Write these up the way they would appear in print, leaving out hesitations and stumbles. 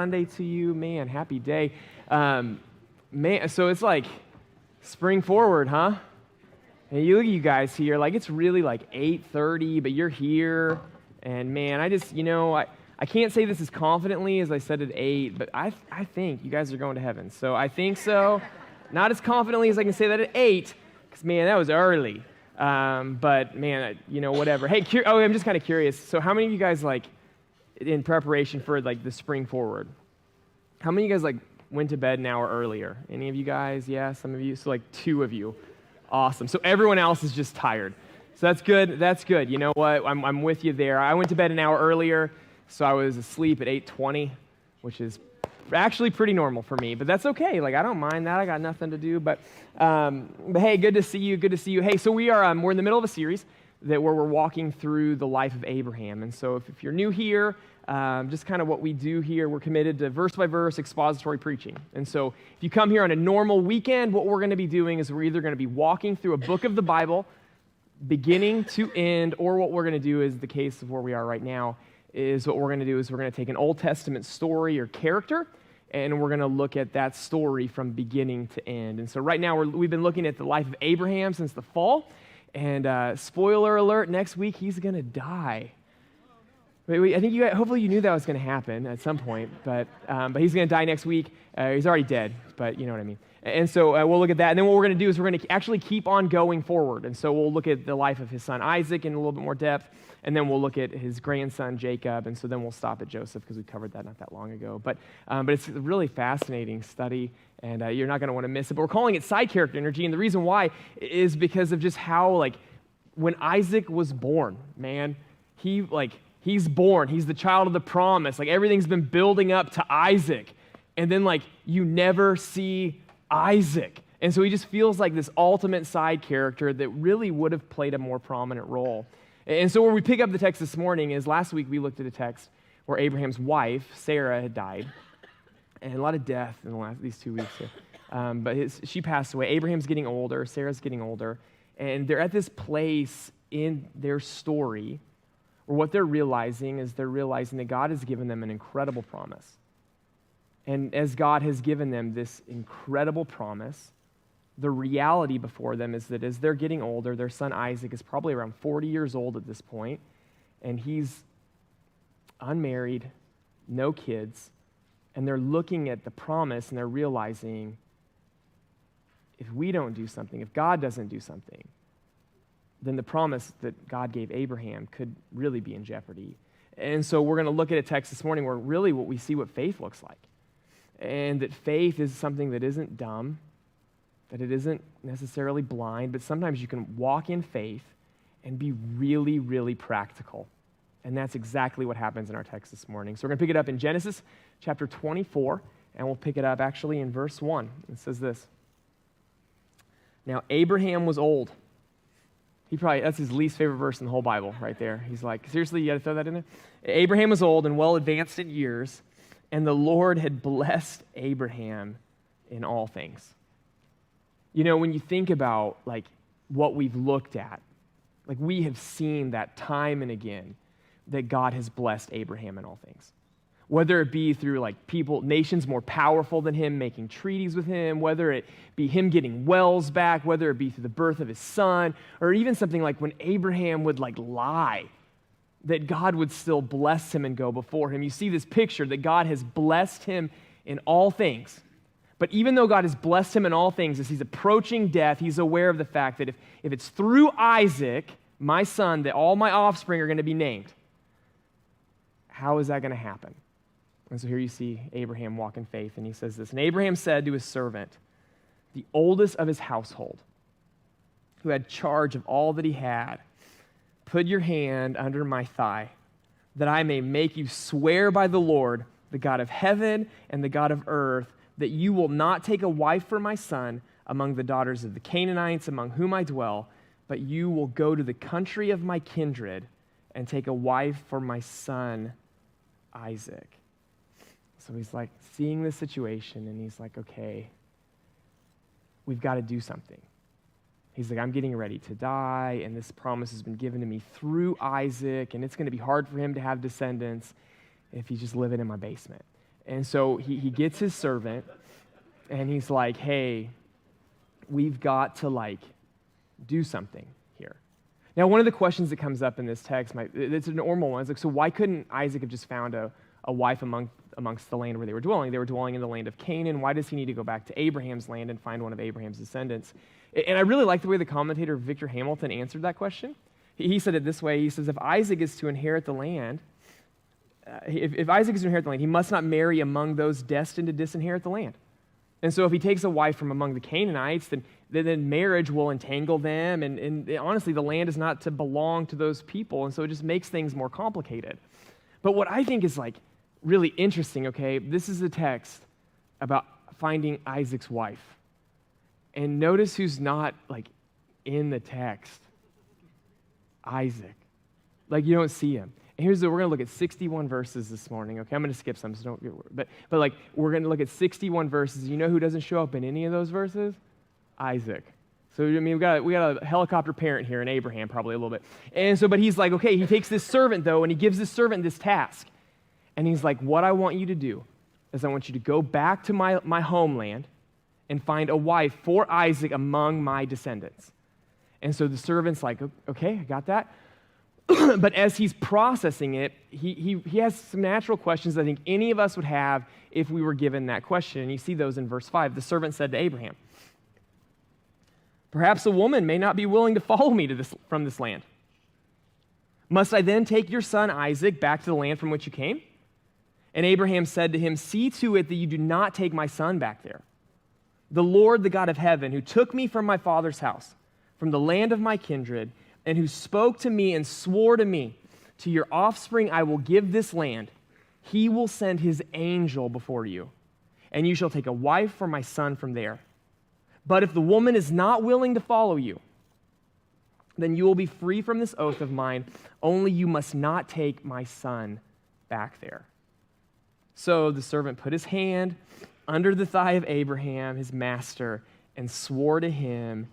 Sunday to you, man. Happy day. Man, so it's like spring forward, huh? And you look at you guys here, like it's really like 8:30, but you're here. And man, I can't say this as confidently as I said at 8, but I think you guys are going to heaven. So I think so. Not as confidently as I can say that at 8, because man, that was early. But man, whatever. Hey, I'm just kind of curious. So how many of you guys in preparation for like the spring forward, how many of you guys went to bed an hour earlier? Any of you guys? Yeah, some of you. So 2 of you. Awesome. So everyone else is just tired. So that's good. That's good. You know what? I'm with you there. I went to bed an hour earlier, so I was asleep at 8:20, which is actually pretty normal for me. But that's okay. I don't mind that. I got nothing to do. But hey, good to see you. Good to see you. Hey, so we're in the middle of a series where we're walking through the life of Abraham. And so if you're new here, just kind of what we do here, we're committed to verse-by-verse expository preaching. And so if you come here on a normal weekend, what we're going to be doing is we're either going to be walking through a book of the Bible, beginning to end, or what we're going to do is the case of where we are right now, is what we're going to do is we're going to take an Old Testament story or character, and we're going to look at that story from beginning to end. And so right now, we've been looking at the life of Abraham since the fall, and spoiler alert, next week he's going to die. I think hopefully you knew that was going to happen at some point, but he's going to die next week. He's already dead, but you know what I mean. And so we'll look at that, and then what we're going to do is we're going to actually keep on going forward. And so we'll look at the life of his son Isaac in a little bit more depth, and then we'll look at his grandson Jacob, and so then we'll stop at Joseph because we covered that not that long ago. But it's a really fascinating study, and you're not going to want to miss it. But we're calling it side character energy, and the reason why is because of just how when Isaac was born, man, he's born. He's the child of the promise. Everything's been building up to Isaac. And then, you never see Isaac. And so he just feels like this ultimate side character that really would have played a more prominent role. And so where we pick up the text this morning is last week we looked at a text where Abraham's wife, Sarah, had died. And a lot of death in these 2 weeks here. But she passed away. Abraham's getting older. Sarah's getting older. And they're at this place in their story where what they're realizing is that God has given them an incredible promise. And as God has given them this incredible promise, the reality before them is that as they're getting older, their son Isaac is probably around 40 years old at this point, and he's unmarried, no kids, and they're looking at the promise and they're realizing if we don't do something, if God doesn't do something, then the promise that God gave Abraham could really be in jeopardy. And so we're going to look at a text this morning where really what we see what faith looks like. And that faith is something that isn't dumb, that it isn't necessarily blind, but sometimes you can walk in faith and be really, really practical. And that's exactly what happens in our text this morning. So we're going to pick it up in Genesis chapter 24, and we'll pick it up actually in verse 1. It says this. Now, Abraham was old. That's his least favorite verse in the whole Bible right there. He's like, seriously, you got to throw that in there? Abraham was old and well advanced in years, and the Lord had blessed Abraham in all things. When you think about what we've looked at, we have seen that time and again that God has blessed Abraham in all things. Whether it be through nations more powerful than him making treaties with him, whether it be him getting wells back, whether it be through the birth of his son, or even something like when Abraham would lie, that God would still bless him and go before him. You see this picture that God has blessed him in all things. But even though God has blessed him in all things, as he's approaching death, he's aware of the fact that if it's through Isaac, my son, that all my offspring are going to be named. How is that going to happen? And so here you see Abraham walk in faith, and he says this. And Abraham said to his servant, the oldest of his household, who had charge of all that he had, put your hand under my thigh, that I may make you swear by the Lord, the God of heaven and the God of earth, that you will not take a wife for my son among the daughters of the Canaanites among whom I dwell, but you will go to the country of my kindred and take a wife for my son Isaac. So he's seeing this situation, and he's okay, we've got to do something. He's I'm getting ready to die, and this promise has been given to me through Isaac, and it's going to be hard for him to have descendants if he's just living in my basement. And so he gets his servant, and he's like, hey, we've got to do something here. Now, one of the questions that comes up in this text, it's a normal one. It's like, so why couldn't Isaac have just found a wife amongst the land where they were dwelling? They were dwelling in the land of Canaan. Why does he need to go back to Abraham's land and find one of Abraham's descendants? And I really like the way the commentator Victor Hamilton answered that question. He said it this way. He says, if Isaac is to inherit the land, if Isaac is to inherit the land, he must not marry among those destined to disinherit the land. And so if he takes a wife from among the Canaanites, then marriage will entangle them, and honestly, the land is not to belong to those people, and so it just makes things more complicated. But what I think is really interesting, okay, this is a text about finding Isaac's wife. And notice who's not in the text. Isaac. You don't see him. And we're going to look at 61 verses this morning, okay? I'm going to skip some, so don't get worried. But we're going to look at 61 verses. You know who doesn't show up in any of those verses? Isaac. So, I mean, we got a helicopter parent here in Abraham, probably a little bit. And so, but he's like, okay, he takes this servant, though, and he gives this servant this task. And he's like, what I want you to do is I want you to go back to my homeland and find a wife for Isaac among my descendants. And so the servant's like, okay, I got that. But as he's processing it, he has some natural questions I think any of us would have if we were given that question. And you see those in verse 5. The servant said to Abraham, perhaps a woman may not be willing to follow me from this land. Must I then take your son Isaac back to the land from which you came? And Abraham said to him, see to it that you do not take my son back there. The Lord, the God of heaven, who took me from my father's house, from the land of my kindred, and who spoke to me and swore to me, to your offspring I will give this land. He will send his angel before you, and you shall take a wife for my son from there. But if the woman is not willing to follow you, then you will be free from this oath of mine, only you must not take my son back there. So the servant put his hand under the thigh of Abraham, his master, and swore to him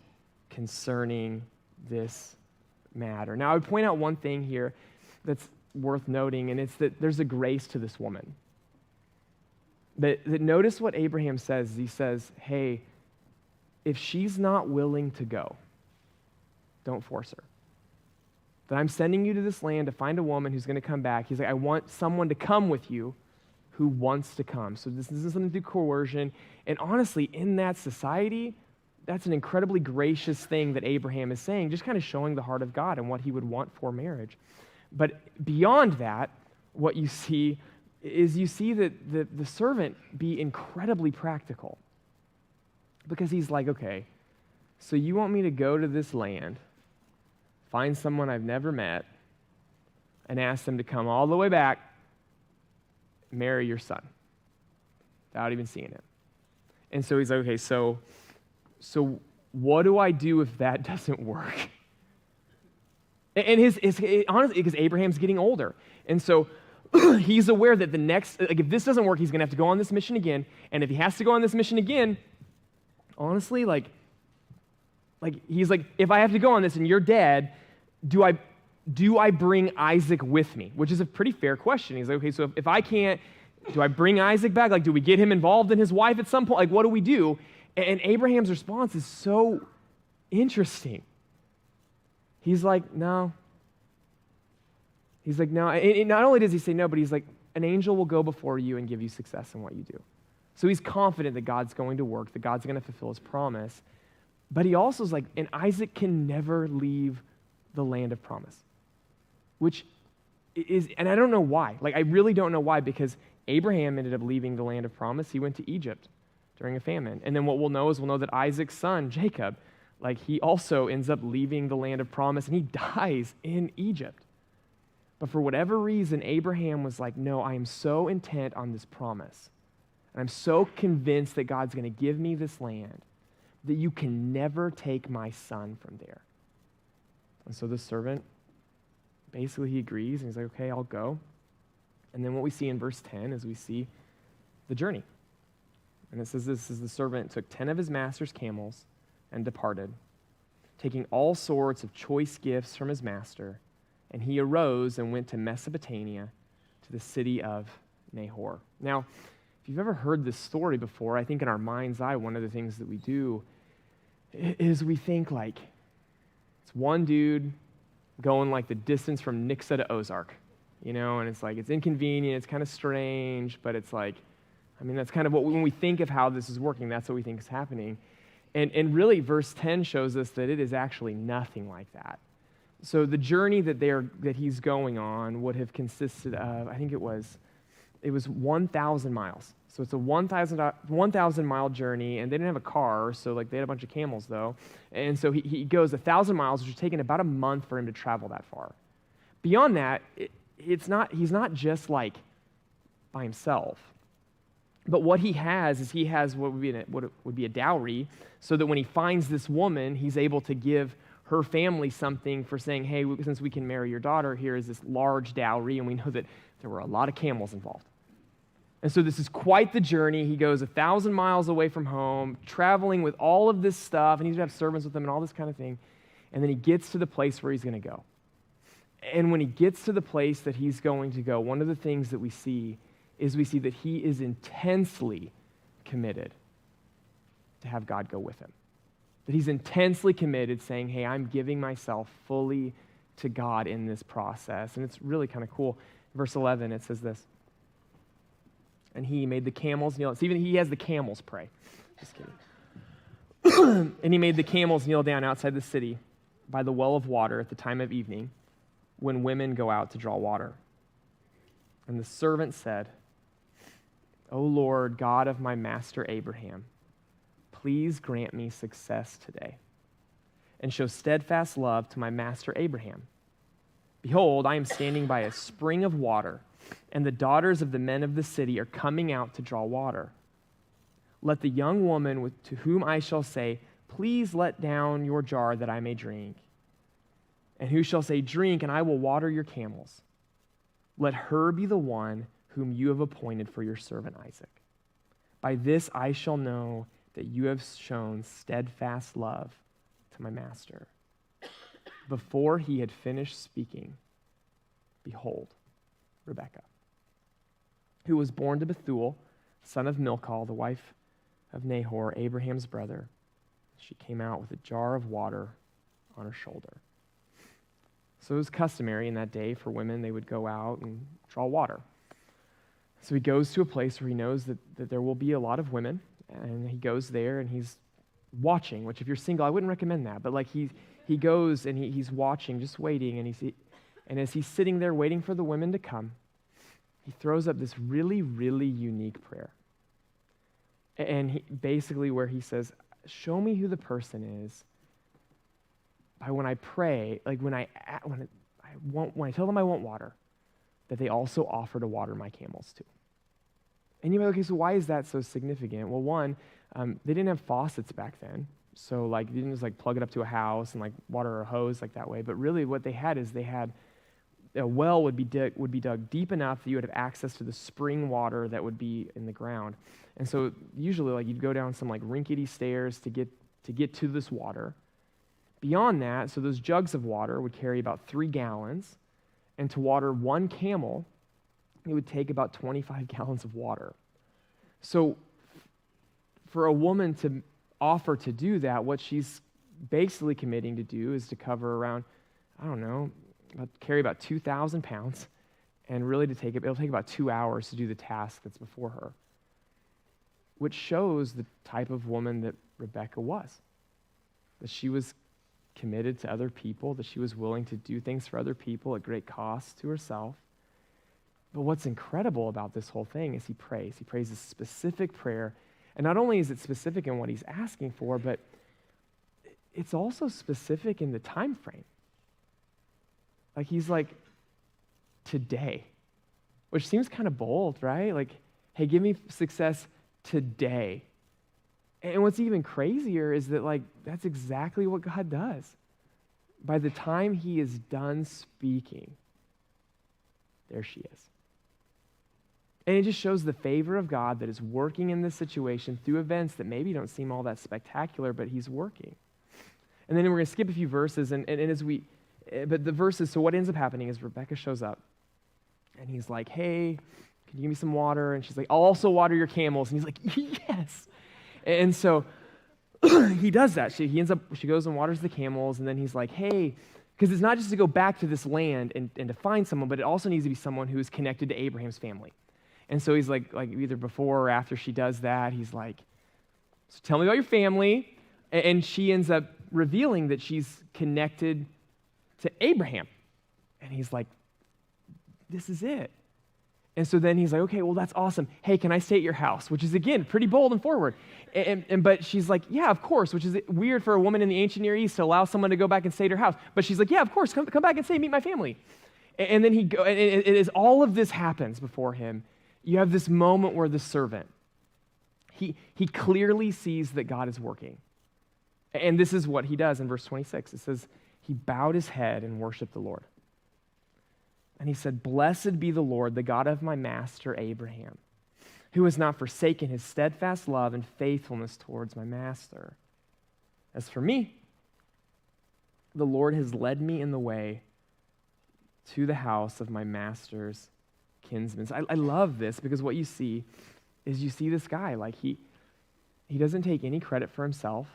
concerning this matter. Now, I would point out one thing here that's worth noting, and it's that there's a grace to this woman. That notice what Abraham says. He says, hey, if she's not willing to go, don't force her. That I'm sending you to this land to find a woman who's going to come back. He's like, I want someone to come with you who wants to come. So this isn't something through coercion. And honestly, in that society, that's an incredibly gracious thing that Abraham is saying, just kind of showing the heart of God and what he would want for marriage. But beyond that, what you see is that the servant be incredibly practical. Because he's like, okay, so you want me to go to this land, find someone I've never met, and ask them to come all the way back, marry your son, without even seeing him. And so he's like, okay, so what do I do if that doesn't work? And honestly, because Abraham's getting older. And so he's aware that the next, if this doesn't work, he's going to have to go on this mission again. And if he has to go on this mission again, honestly, he's like, if I have to go on this and you're dead, do I bring Isaac with me? Which is a pretty fair question. He's like, okay, so if I can't, do I bring Isaac back? Do we get him involved in his wife at some point? What do we do? And Abraham's response is so interesting. He's like, no. He's like, no. And not only does he say no, but he's like, an angel will go before you and give you success in what you do. So he's confident that God's going to work, that God's going to fulfill his promise. But he also is like, and Isaac can never leave the land of promise. Which is, and I don't know why. I really don't know why, because Abraham ended up leaving the land of promise. He went to Egypt during a famine. And then what we'll know that Isaac's son, Jacob, he also ends up leaving the land of promise, and he dies in Egypt. But for whatever reason, Abraham was like, no, I am so intent on this promise. And I'm so convinced that God's going to give me this land that you can never take my son from there. And so the servant, basically he agrees, and he's like, okay, I'll go. And then what we see in verse 10 is we see the journey. And it says this is the servant took 10 of his master's camels and departed, taking all sorts of choice gifts from his master. And he arose and went to Mesopotamia, to the city of Nahor. Now, if you've ever heard this story before, I think in our mind's eye, one of the things that we do is we think like, it's one dude going like the distance from Nixa to Ozark, and it's like, it's inconvenient, it's kind of strange, but it's like, that's kind of what, when we think of how this is working, that's what we think is happening. And really, verse 10 shows us that it is actually nothing like that. So the journey that he's going on would have consisted of, I think it was 1,000 miles. So it's a 1,000 mile journey, and they didn't have a car, so like they had a bunch of camels though. And so he goes 1,000 miles, which is taking about a month for him to travel that far. Beyond that, he's not just like by himself. But what he has is what would be a dowry, so that when he finds this woman, he's able to give her family something for saying, hey, since we can marry your daughter, here is this large dowry, and we know that there were a lot of camels involved. And so this is quite the journey. He goes 1,000 miles away from home, traveling with all of this stuff, and he's going to have servants with him and all this kind of thing. And then he gets to the place where he's going to go. And when he gets to the place that he's going to go, one of the things that we see that he is intensely committed to have God go with him. That he's intensely committed, saying, hey, I'm giving myself fully to God in this process. And it's really kind of cool. Verse 11, it says this. And he made the camels kneel. So even he has the camels pray. Just kidding. And he made the camels kneel down outside the city by the well of water at the time of evening, when women go out to draw water. And the servant said, O Lord, God of my master Abraham, please grant me success today, and show steadfast love to my master Abraham. Behold, I am standing by a spring of water, and the daughters of the men of the city are coming out to draw water. Let the young woman to whom I shall say, please let down your jar that I may drink, and who shall say, drink, and I will water your camels. Let her be the one whom you have appointed for your servant Isaac. By this I shall know that you have shown steadfast love to my master. Before he had finished speaking, behold, Rebekah, who was born to Bethuel, son of Milcah, the wife of Nahor, Abraham's brother. She came out with a jar of water on her shoulder. So it was customary in that day for women, they would go out and draw water. So he goes to a place where he knows that there will be a lot of women, and he goes there and he's watching, which if you're single, I wouldn't recommend that, but like he goes and he's watching, just waiting, and as he's sitting there waiting for the women to come, he throws up this really, really unique prayer. And basically where he says, show me who the person is by when I pray, like when I tell them I want water, that they also offer to water my camels too. And you're like, okay, so why is that so significant? Well, one, they didn't have faucets back then. So like, they didn't just like plug it up to a house and like water a hose like that way. But really what they had is a well would be dug deep enough that you would have access to the spring water that would be in the ground. And so usually like you'd go down some like rickety stairs to get to this water. Beyond that, so those jugs of water would carry about 3 gallons. And to water one camel, it would take about 25 gallons of water. So for a woman to offer to do that, what she's basically committing to do is to cover around, carry about 2,000 pounds, and really it'll take about 2 hours to do the task that's before her, which shows the type of woman that Rebekah was, that she was committed to other people, that she was willing to do things for other people at great cost to herself. But what's incredible about this whole thing is he prays. He prays a specific prayer. And not only is it specific in what he's asking for, but it's also specific in the time frame. Like he's like, today, which seems kind of bold, right? Like, hey, give me success today. And what's even crazier is that like that's exactly what God does. By the time he is done speaking, there she is. And it just shows the favor of God that is working in this situation through events that maybe don't seem all that spectacular, but he's working. And then we're going to skip a few verses, but the verses, so what ends up happening is Rebekah shows up, and he's like, hey, Can you give me some water? And she's like, I'll also water your camels. And he's like, yes. And so he does that. She goes and waters the camels, and then he's like, hey, because it's not just to go back to this land and to find someone, but it also needs to be someone who is connected to Abraham's family. And so he's like either before or after she does that, he's like, so tell me about your family. And she ends up revealing that she's connected to Abraham. And he's like, this is it. And so then he's like, okay, well, that's awesome. Hey, can I stay at your house? Which is, again, pretty bold and forward. But she's like, yeah, of course, which is weird for a woman in the ancient Near East to allow someone to go back and stay at her house. But she's like, yeah, of course, come back and stay, meet my family. And then as all of this happens before him, you have this moment where the servant, he clearly sees that God is working. And this is what he does in verse 26. It says, he bowed his head and worshiped the Lord. And he said, blessed be the Lord, the God of my master Abraham, who has not forsaken his steadfast love and faithfulness towards my master. As for me, the Lord has led me in the way to the house of my master's kinsmen. I love this because what you see is you see this guy, like he doesn't take any credit for himself.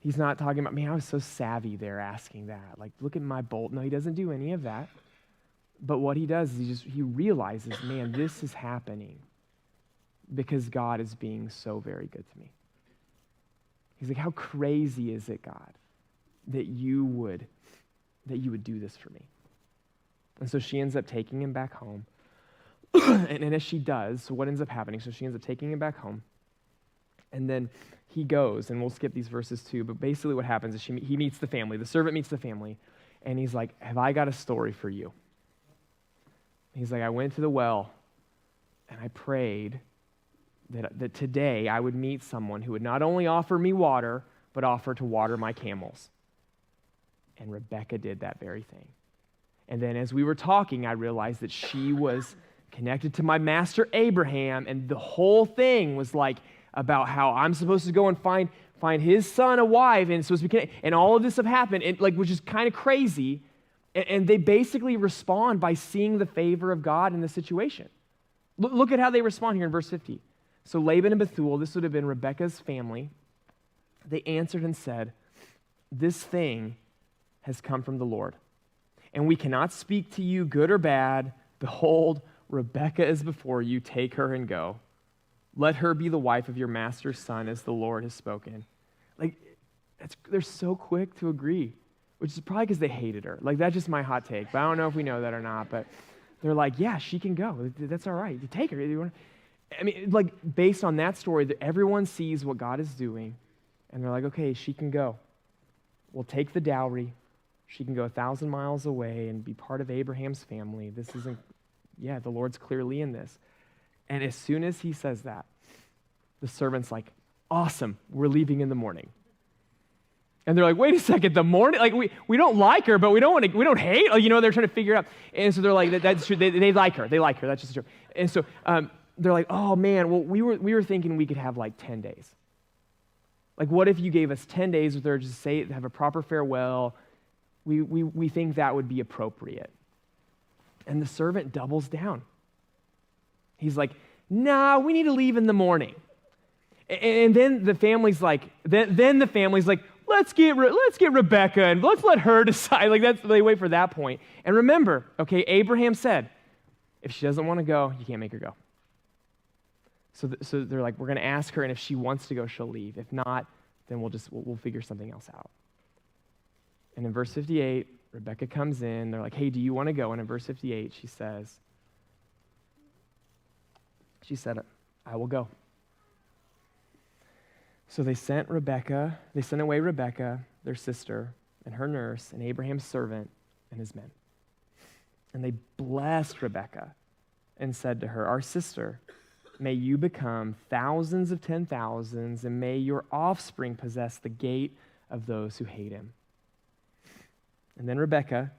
He's not talking about, man, I was so savvy there asking that. Like, look at my bolt. No, he doesn't do any of that. But what he does is he realizes, man, this is happening because God is being so very good to me. He's like, how crazy is it, God, that you would do this for me? And so she ends up taking him back home. and as she does, so what ends up happening? So she ends up taking him back home. And then he goes, and we'll skip these verses too, but basically what happens is he meets the family. The servant meets the family, and he's like, have I got a story for you? He's like, I went to the well, and I prayed that today I would meet someone who would not only offer me water, but offer to water my camels. And Rebekah did that very thing. And then as we were talking, I realized that she was connected to my master Abraham, and the whole thing was like about how I'm supposed to go and find his son a wife, and supposed to be connected, and all of this have happened, and which is kind of crazy. And they basically respond by seeing the favor of God in the situation. Look at how they respond here in verse 50. So Laban and Bethuel, this would have been Rebekah's family, they answered and said, this thing has come from the Lord, and we cannot speak to you good or bad. Behold, Rebekah is before you. Take her and go. Let her be the wife of your master's son, as the Lord has spoken. They're so quick to agree, which is probably because they hated her. That's just my hot take, but I don't know if we know that or not. But they're like, yeah, she can go. That's all right. You take her. Based on that story, everyone sees what God is doing, and they're like, okay, she can go. We'll take the dowry. She can go 1,000 miles away and be part of Abraham's family. The Lord's clearly in this. And as soon as he says that, the servant's like, awesome, we're leaving in the morning. And they're like, wait a second, the morning? We don't like her, but we don't hate. They're trying to figure it out. And so they're like, that's true. They like her. They like her. That's just true. And so they're like, oh man, well, we were thinking we could have 10 days. What if you gave us 10 days with her, just have a proper farewell? We think that would be appropriate. And the servant doubles down. He's like, nah, we need to leave in the morning. And then the family's like, let's get Rebekah and let's let her decide. They wait for that point. And remember, okay, Abraham said, if she doesn't want to go, you can't make her go. So they're like, we're going to ask her, and if she wants to go, she'll leave. If not, then we'll figure something else out. And in verse 58, Rebekah comes in. They're like, hey, do you want to go? And in verse 58, she said, I will go. So they sent away Rebekah, their sister, and her nurse, and Abraham's servant, and his men. And they blessed Rebekah and said to her, our sister, may you become thousands of 10,000s, and may your offspring possess the gate of those who hate him. And then Rebekah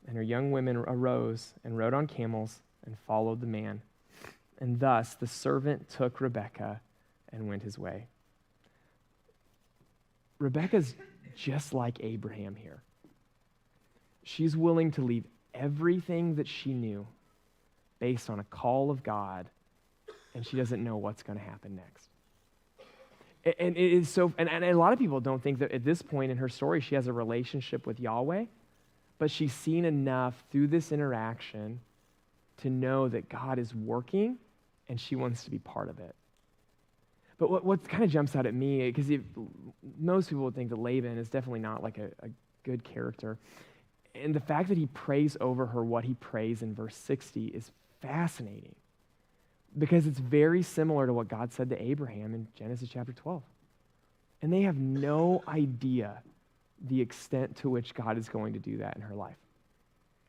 and her young women arose and rode on camels and followed the man. And thus the servant took Rebekah and went his way. Rebekah's just like Abraham here. She's willing to leave everything that she knew based on a call of God, and she doesn't know what's going to happen next. And it is so, and a lot of people don't think that at this point in her story she has a relationship with Yahweh, but she's seen enough through this interaction to know that God is working and she wants to be part of it. But what kind of jumps out at me, because most people would think that Laban is definitely not like a good character, and the fact that he prays over her what he prays in verse 60 is fascinating, because it's very similar to what God said to Abraham in Genesis chapter 12. And they have no idea the extent to which God is going to do that in her life.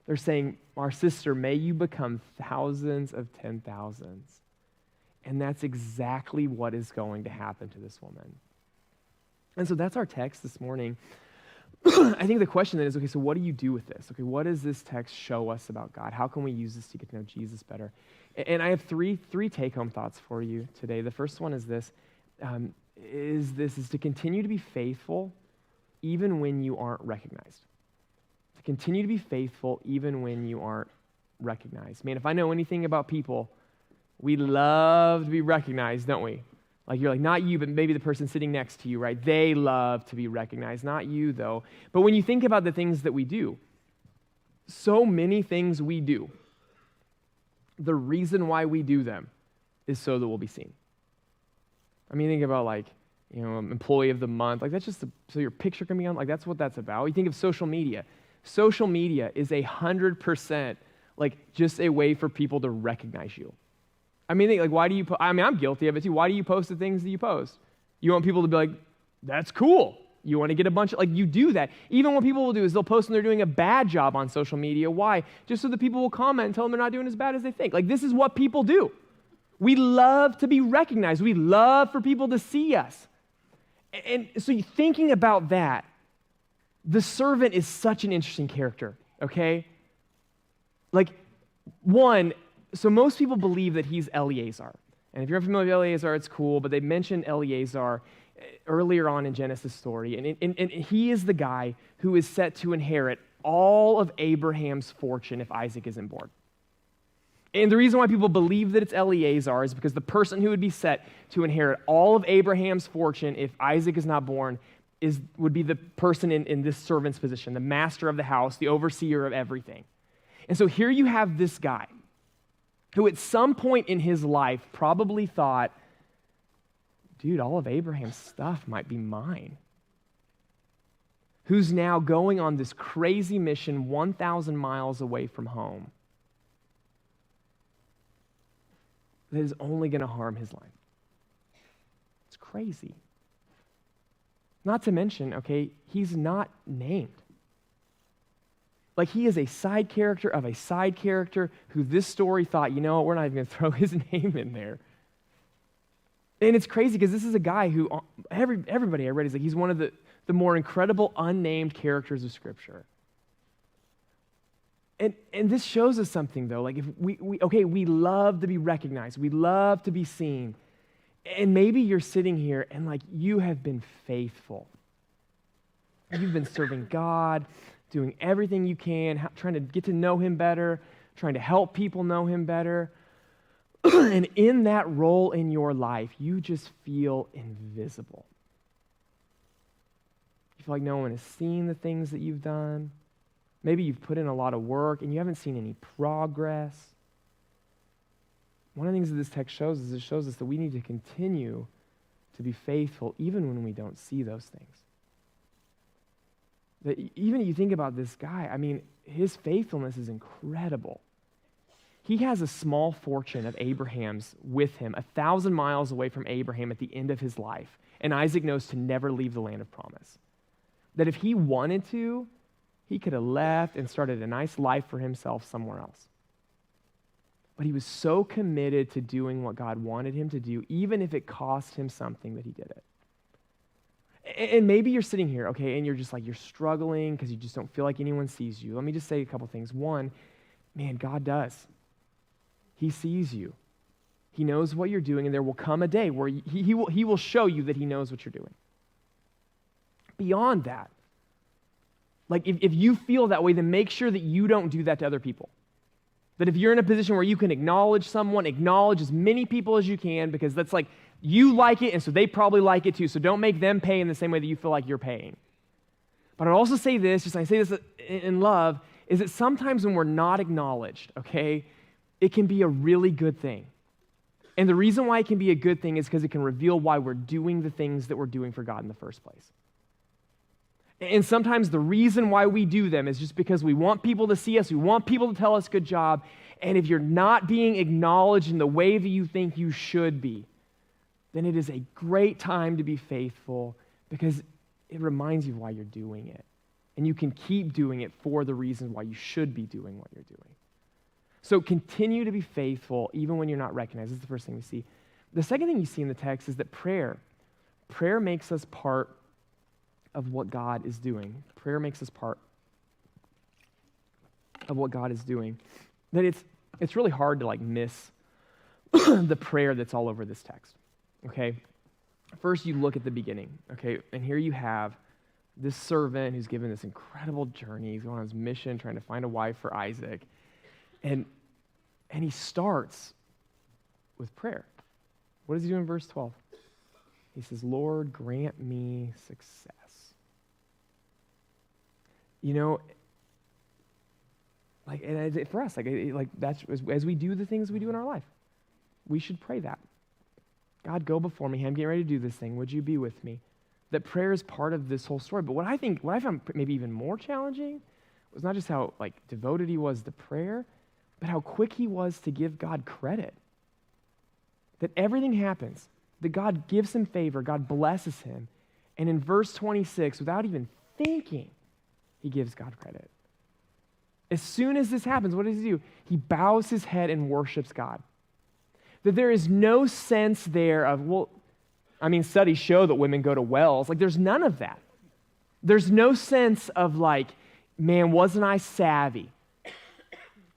They're saying, our sister, may you become thousands of 10,000s. And that's exactly what is going to happen to this woman. And so that's our text this morning. I think the question then is, okay, so what do you do with this? Okay, what does this text show us about God? How can we use this to get to know Jesus better? And I have three take-home thoughts for you today. The first one is this, is to continue to be faithful even when you aren't recognized. To continue to be faithful even when you aren't recognized. Man, if I know anything about people, we love to be recognized, don't we? Like you're like, not you, but maybe the person sitting next to you, right? They love to be recognized, not you though. But when you think about the things that we do, so many things we do, the reason why we do them is so that we'll be seen. I mean, think about like, employee of the month. Like that's just so your picture can be on. Like that's what that's about. You think of social media. Social media is 100% like just a way for people to recognize you. I mean, like, why do you, I'm guilty of it too. Why do you post the things that you post? You want people to be like, that's cool. You want to get a bunch of, like, you do that. Even what people will do is they'll post when they're doing a bad job on social media. Why? Just so that people will comment and tell them they're not doing as bad as they think. Like, this is what people do. We love to be recognized. We love for people to see us. And so thinking about that, the servant is such an interesting character, okay? Like, one, so most people believe that he's Eleazar. And if you're unfamiliar with Eleazar, it's cool, but they mention Eleazar earlier on in Genesis' story. And he is the guy who is set to inherit all of Abraham's fortune if Isaac isn't born. And the reason why people believe that it's Eleazar is because the person who would be set to inherit all of Abraham's fortune if Isaac is not born would be the person in this servant's position, the master of the house, the overseer of everything. And so here you have this guy who at some point in his life probably thought, dude, all of Abraham's stuff might be mine. Who's now going on this crazy mission 1,000 miles away from home that is only going to harm his life. It's crazy. Not to mention, okay, he's not named. Like, he is a side character of a side character who this story thought, you know what, we're not even going to throw his name in there. And it's crazy because this is a guy who, everybody I read is like, he's one of the more incredible unnamed characters of Scripture. And this shows us something, though. Like, if we love to be recognized. We love to be seen. And maybe you're sitting here and, like, you have been faithful. You've been serving God, doing everything you can, trying to get to know him better, trying to help people know him better. And in that role in your life, you just feel invisible. You feel like no one has seen the things that you've done. Maybe you've put in a lot of work and you haven't seen any progress. One of the things that this text shows is it shows us that we need to continue to be faithful even when we don't see those things. That even if you think about this guy, I mean, his faithfulness is incredible. He has a small fortune of Abraham's with him, 1,000 miles away from Abraham at the end of his life. And Isaac knows to never leave the land of promise. That if he wanted to, he could have left and started a nice life for himself somewhere else. But he was so committed to doing what God wanted him to do, even if it cost him something, that he did it. And maybe you're sitting here, okay, and you're just like, you're struggling because you just don't feel like anyone sees you. Let me just say a couple things. One, man, God does. He sees you. He knows what you're doing, and there will come a day where he will show you that he knows what you're doing. Beyond that, like if you feel that way, then make sure that you don't do that to other people. That if you're in a position where you can acknowledge someone, acknowledge as many people as you can, because that's like, you like it, and so they probably like it too. So don't make them pay in the same way that you feel like you're paying. But I'd also say this, just I say this in love, is that sometimes when we're not acknowledged, okay, it can be a really good thing. And the reason why it can be a good thing is because it can reveal why we're doing the things that we're doing for God in the first place. And sometimes the reason why we do them is just because we want people to see us, we want people to tell us good job, and if you're not being acknowledged in the way that you think you should be, then it is a great time to be faithful because it reminds you why you're doing it. And you can keep doing it for the reasons why you should be doing what you're doing. So continue to be faithful even when you're not recognized. This is the first thing we see. The second thing you see in the text is that prayer makes us part of what God is doing. Prayer makes us part of what God is doing. That it's really hard to miss the prayer that's all over this text. Okay? First, you look at the beginning, okay? And here you have this servant who's given this incredible journey. He's going on his mission trying to find a wife for Isaac. And he starts with prayer. What does he do in verse 12? He says, Lord, grant me success. You know, and for us, that's as we do the things we do in our life, we should pray that. God, go before me. I'm getting ready to do this thing. Would you be with me? That prayer is part of this whole story. But what I found maybe even more challenging was not just how devoted he was to prayer, but how quick he was to give God credit. That everything happens, that God gives him favor, God blesses him, and in verse 26, without even thinking, he gives God credit. As soon as this happens, what does he do? He bows his head and worships God. That there is no sense there of, studies show that women go to wells. There's none of that. There's no sense of man, wasn't I savvy?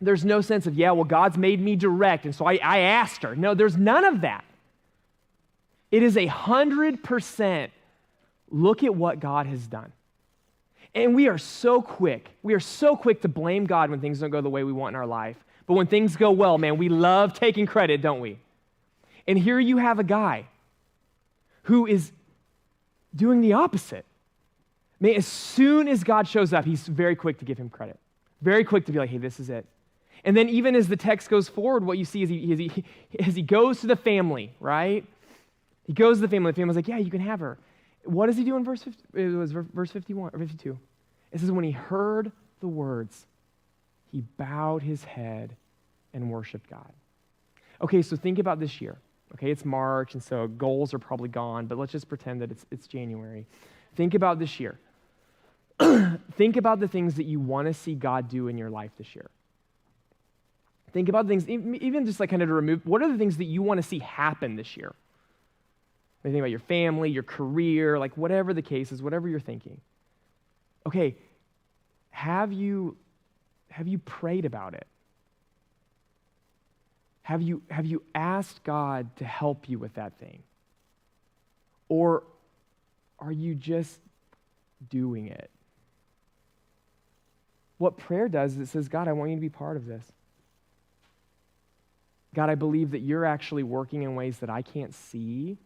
There's no sense of, God's made me direct, and so I asked her. No, there's none of that. It is 100% look at what God has done. And we are so quick to blame God when things don't go the way we want in our life. But when things go well, man, we love taking credit, don't we? And here you have a guy who is doing the opposite. Man, as soon as God shows up, he's very quick to give him credit. Very quick to be like, hey, this is it. And then even as the text goes forward, what you see is as he goes to the family, right? He goes to the family. The family's like, yeah, you can have her. What does he do in verse 50? It was verse 51 or 52. It says, when he heard the words, he bowed his head and worshiped God. Okay, so think about this year. Okay, it's March, and so goals are probably gone, but let's just pretend that it's January. Think about this year. Think about the things that you want to see God do in your life this year. Think about things, even just kind of to remove, what are the things that you want to see happen this year? Think about your family, your career, whatever the case is, whatever you're thinking. Okay, have you prayed about it? Have you asked God to help you with that thing? Or are you just doing it? What prayer does is it says, God, I want you to be part of this. God, I believe that you're actually working in ways that I can't see,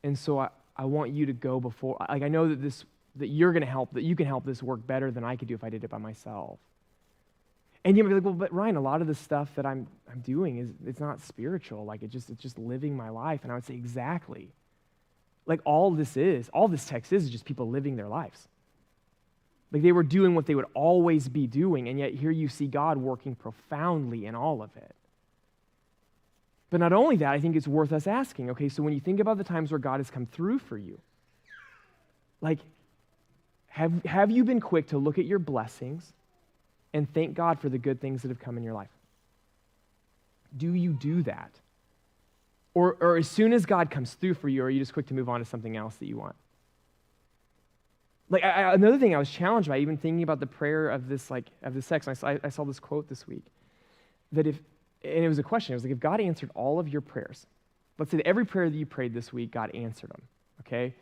and so I want you to go before. I know that you're going to help, that you can help this work better than I could do if I did it by myself. And you might be like, well, but Ryan, a lot of the stuff that I'm doing it's not spiritual. It's just living my life. And I would say exactly. All this text is just people living their lives. They were doing what they would always be doing, and yet here you see God working profoundly in all of it. But not only that, I think it's worth us asking, okay, so when you think about the times where God has come through for you, have you been quick to look at your blessings and thank God for the good things that have come in your life? Do you do that? Or as soon as God comes through for you, are you just quick to move on to something else that you want? Another thing I was challenged by, even thinking about the prayer of this text, I saw this quote this week, that and it was a question, it was if God answered all of your prayers, let's say that every prayer that you prayed this week, God answered them, okay?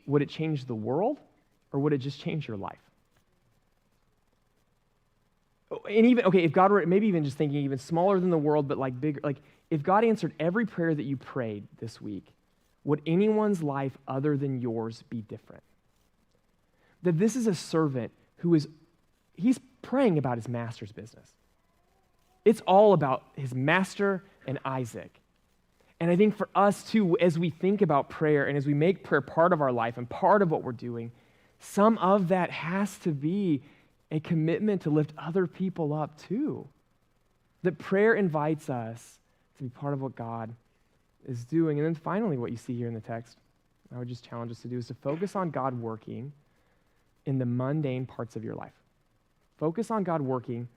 Would it change the world, or would it just change your life? And even, okay, if God were, maybe even just thinking even smaller than the world, but like bigger, like if God answered every prayer that you prayed this week, would anyone's life other than yours be different? That this is a servant he's praying about his master's business. It's all about his master and Isaac. And I think for us too, as we think about prayer and as we make prayer part of our life and part of what we're doing, some of that has to be a commitment to lift other people up too. That prayer invites us to be part of what God is doing. And then finally, what you see here in the text, I would just challenge us to do is to focus on God working in the mundane parts of your life. Focus on God working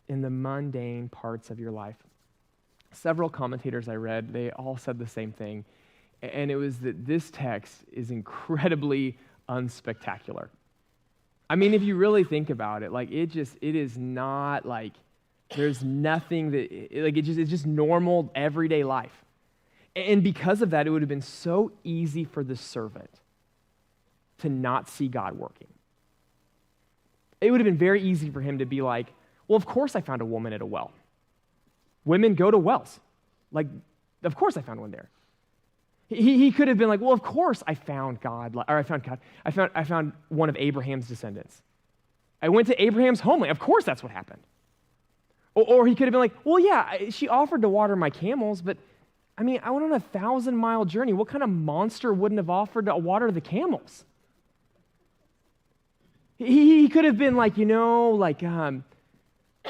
in the mundane parts of your life. Several commentators I read, they all said the same thing, and it was that this text is incredibly unspectacular. I mean, if you really think about it, like it is not like there's nothing that, like it's just normal everyday life. And because of that, it would have been so easy for the servant to not see God working. It would have been very easy for him to be like, well, of course I found a woman at a well. Women go to wells. Like, of course I found one there. He could have been like, well, of course I found God, or I found God. I found one of Abraham's descendants. I went to Abraham's homeland. Of course that's what happened. Or he could have been like, well, yeah, she offered to water my camels, but I mean, I went on a 1,000-mile journey. What kind of monster wouldn't have offered to water the camels? He could have been like,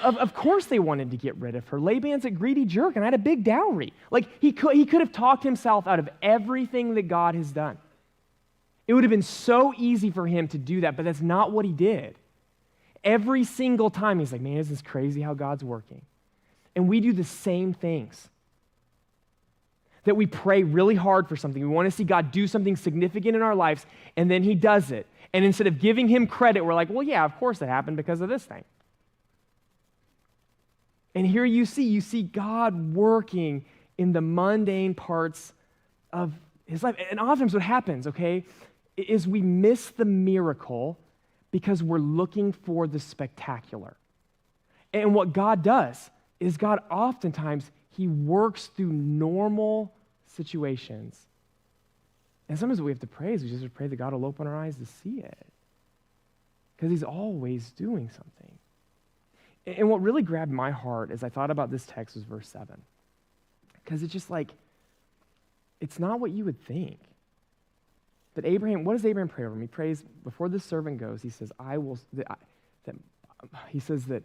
of course they wanted to get rid of her. Laban's a greedy jerk, and I had a big dowry. Like, he could have talked himself out of everything that God has done. It would have been so easy for him to do that, but that's not what he did. Every single time, he's like, man, isn't this crazy how God's working? And we do the same things. That we pray really hard for something. We want to see God do something significant in our lives, and then he does it. And instead of giving him credit, we're like, well, yeah, of course it happened because of this thing. And here you see God working in the mundane parts of his life. And oftentimes what happens, okay, is we miss the miracle because we're looking for the spectacular. And what God does is God oftentimes, he works through normal situations. And sometimes what we have to pray is we just pray that God will open our eyes to see it. Because he's always doing something. And what really grabbed my heart as I thought about this text was verse 7. Because it's just like, it's not what you would think. That Abraham, what does Abraham pray over him? He prays, before this servant goes, he says, he says that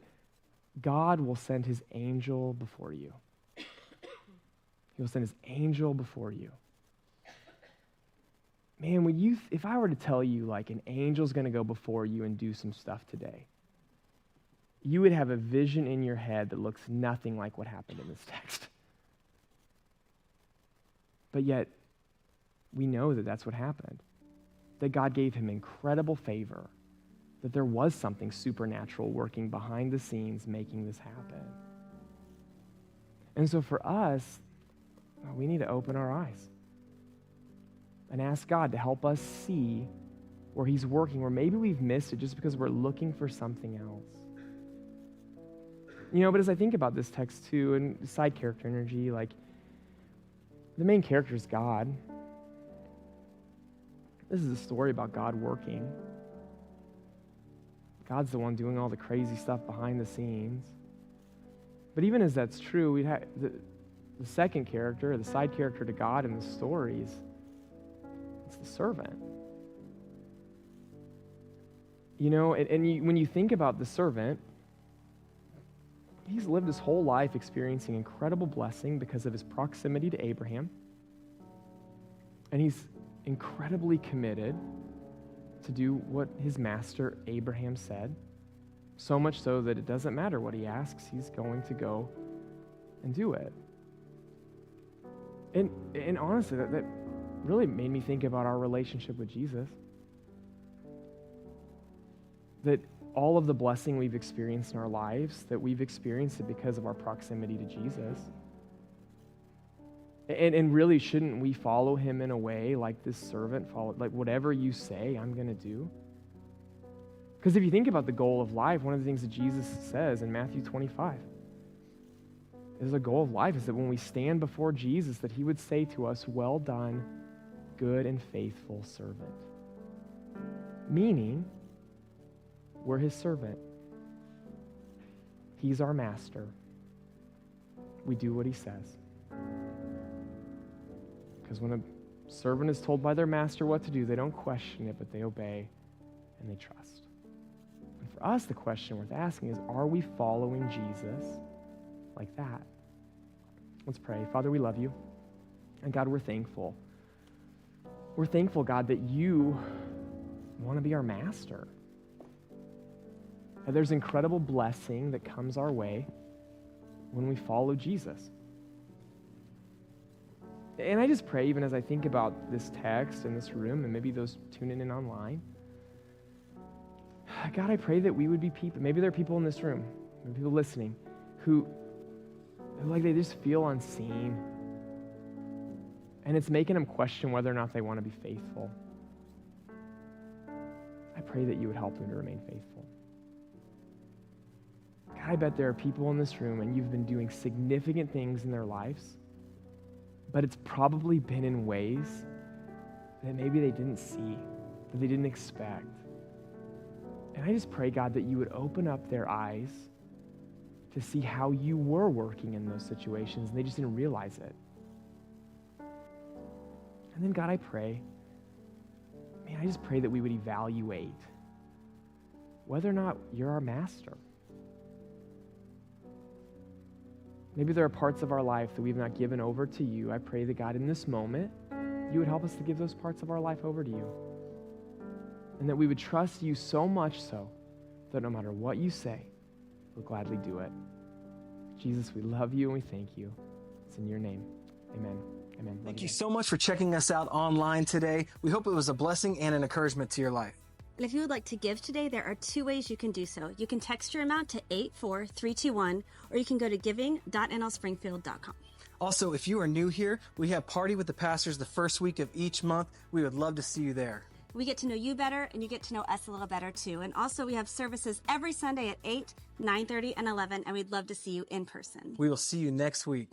God will send his angel before you. He will send his angel before you. Man, if I were to tell you like an angel's going to go before you and do some stuff today, you would have a vision in your head that looks nothing like what happened in this text. But yet, we know that that's what happened. That God gave him incredible favor. That there was something supernatural working behind the scenes making this happen. And so for us, we need to open our eyes and ask God to help us see where he's working, where maybe we've missed it just because we're looking for something else. But as I think about this text too, and side character energy, like the main character is God. This is a story about God working. God's the one doing all the crazy stuff behind the scenes. But even as that's true, we have the second character, the side character to God in the stories, it's the servant. When you think about the servant, he's lived his whole life experiencing incredible blessing because of his proximity to Abraham. And he's incredibly committed to do what his master Abraham said, so much so that it doesn't matter what he asks, he's going to go and do it. And honestly, that really made me think about our relationship with Jesus. That all of the blessing we've experienced in our lives, that we've experienced it because of our proximity to Jesus. And really, shouldn't we follow him in a way like this servant followed, like whatever you say, I'm going to do? Because if you think about the goal of life, one of the things that Jesus says in Matthew 25 is the goal of life is that when we stand before Jesus, that he would say to us, well done, good and faithful servant. Meaning, we're his servant. He's our master. We do what he says. Because when a servant is told by their master what to do, they don't question it, but they obey and they trust. And for us, the question worth asking is, are we following Jesus like that? Let's pray. Father, we love you. And God, we're thankful. We're thankful, God, that you want to be our master. That there's incredible blessing that comes our way when we follow Jesus. And I just pray, even as I think about this text in this room, and maybe those tuning in online, God, I pray that we would be people, maybe there are people in this room, maybe people listening, who like they just feel unseen. And it's making them question whether or not they want to be faithful. I pray that you would help them to remain faithful. God, I bet there are people in this room and you've been doing significant things in their lives, but it's probably been in ways that maybe they didn't see, that they didn't expect. And I just pray, God, that you would open up their eyes to see how you were working in those situations, and they just didn't realize it. And then, God, I pray, I just pray that we would evaluate whether or not you're our master. Maybe there are parts of our life that we've not given over to you. I pray that, God, in this moment, you would help us to give those parts of our life over to you. And that we would trust you so much so that no matter what you say, we'll gladly do it. Jesus, we love you and we thank you. It's in your name. Amen. Amen. Thank you so much for checking us out online today. We hope it was a blessing and an encouragement to your life. And if you would like to give today, there are two ways you can do so. You can text your amount to 84321, or you can go to giving.nlspringfield.com. Also, if you are new here, we have Party with the Pastors the first week of each month. We would love to see you there. We get to know you better, and you get to know us a little better too. And also, we have services every Sunday at 8, 9:30, and 11, and we'd love to see you in person. We will see you next week.